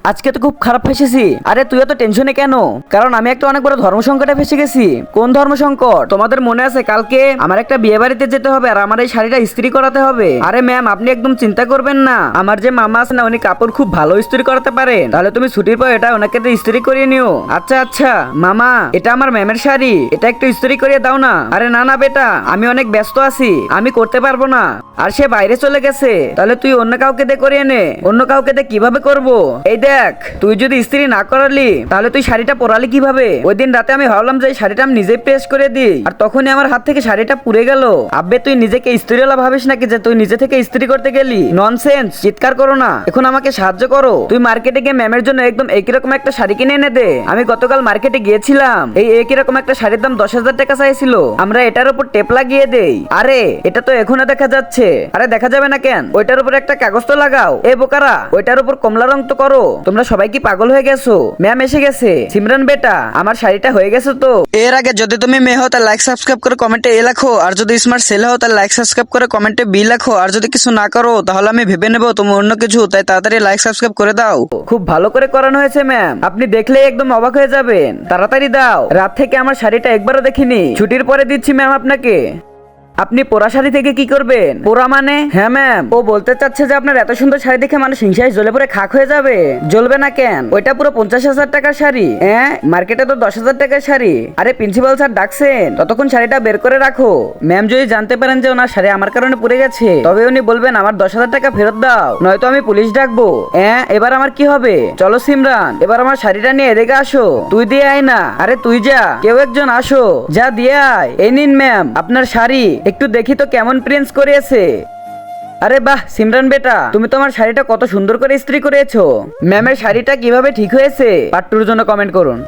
আজকে তো খুব খারাপ ফেসেছি। আরে তুই এত টেনশনে কেন? কারণ আমি একটা অনেক বড় ধর্ম সংকটে ফেসে গেছি। কোন ধর্ম সংকট? তোমাদের মনে আছে কালকে আমার একটা বিয়ে বাড়িতে যেতে হবে আর আমার এই শাড়িটা ইস্ত্রি করাতে হবে। আরে ম্যাম, আপনি একদম চিন্তা করবেন না। আমার যে মামা আছে না, উনি কাপড় খুব ভালো ইস্ত্রি করাতে পারেন। তাহলে তুমি ছুটির পর এটা ওনাকে দিয়ে ইস্ত্রি করিয়ে নিও। আচ্ছা আচ্ছা মামা, এটা আমার ম্যামের শাড়ি, এটা একটু ইস্ত্রি করিয়ে দাও না। আরে না না বেটা, আমি অনেক ব্যস্ত আছি, আমি করতে পারবো না। আর সে বাইরে চলে গেছে। তাহলে তুই অন্য কাউকে দিয়ে করিয়ে নে। অন্য কাউকে দিয়ে কিভাবে করবো? এই দেখ, তুই যদি ইস্ত্রি না করালি তাহলে তুই শাড়িটা পরালি কিভাবে? ওই দিন রাতে আমি ভাবলাম যে এই শাড়িটা আমি নিজেই প্রেস করে দিই, আর তখনই আমার হাত থেকে শাড়িটা পুড়ে গেল। আব্বে, তুই নিজেকে ইস্ত্রিওয়ালা ভাবিস নাকি যে তুই নিজে থেকে ইস্ত্রি করতে গেলি? ননসেন্স, চিৎকার করো না, এখন আমাকে সাহায্য করো। তুই মার্কেটে গিয়ে ম্যামের জন্য একদম একই রকম একটা শাড়ি কিনে এনে দে। আমি গতকাল মার্কেটে গিয়েছিলাম, এই একই রকম একটা শাড়ির দাম 10,000 টাকা চাইছিল। আমরা এটার উপর টেপ লাগিয়ে দেই। আরে এটা তো এখনো দেখা যাচ্ছে। আরে দেখা যাবে না কেন? ওইটার উপর একটা কাগজ তো লাগাও। এ বোকারা, ওইটার উপর কমলা রং তো করো। তোমরা সবাই কি পাগল হয়ে গেছো? ম্যাম এসে গেছে। সিমরান বেটা, আমার শাড়িটা হয়ে গেছে তো। এর আগে যদি তুমি মেয়ে হও তাহলে লাইক সাবস্ক্রাইব করে কমেন্টে এ লেখো, আর যদি স্মার্ট ছেলে হও তাহলে লাইক সাবস্ক্রাইব করে কমেন্টে বি লেখো। আর যদি কিছু না করো তাহলে আমি ভেবে নেবো তুমি অন্য কিছু, তাই তাড়াতাড়ি লাইক সাবস্ক্রাইব করে দাও। খুব ভালো করে করানো হয়েছে ম্যাম, আপনি দেখলেই একদম অবাক হয়ে যাবেন। তাড়াতাড়ি দাও, রাত থেকে আমার শাড়িটা একবারও দেখিনি। ছুটির পরে দিচ্ছি ম্যাম আপনাকে। আপনি পোড়া শাড়ি থেকে কি করবেন? পোড়া মানে? হ্যাঁ ম্যাম, ও বলতে চাচ্ছে যে আপনার এত সুন্দর শাড়ি দেখে মানুষ হিংসায় জ্বলে পড়ে খাক হয়ে যাবে। জ্বলবে না কেন? ওইটা পুরো 50,000 টাকার শাড়ি। হ্যাঁ, মার্কেটে তো 10,000 টাকার শাড়ি। আরে প্রিন্সিপাল স্যার ডাকছেন, ততক্ষণ শাড়িটা বের করে রাখো। ম্যাম যদি জানতে পারেন যে ওনার শাড়ি আমার কারণে পুড়ে গেছে, তবে উনি বলবেন আমার 10,000 টাকা ফেরত দাও, নয়তো আমি পুলিশ ডাকবো। হ্যাঁ, এবার আমার কি হবে? চলো সিমরান, এবার আমার শাড়িটা নিয়ে এদিকে আসো। তুই দিয়ে আয় না, আরে তুই যা, কেউ একজন আসো, যা দিয়ে আয়। এই নিন ম্যাম আপনার শাড়ি, একটু দেখি তো কেমন প্রিন্স করিয়েছে। আরে বাহ সিমরান বেটা, তুমি তোমার শাড়িটা কত সুন্দর করে ইস্ত্রি করেছো। ম্যামের শাড়িটা কিভাবে ঠিক হয়েছে? পার্ট 2 এর জন্য কমেন্ট করুন।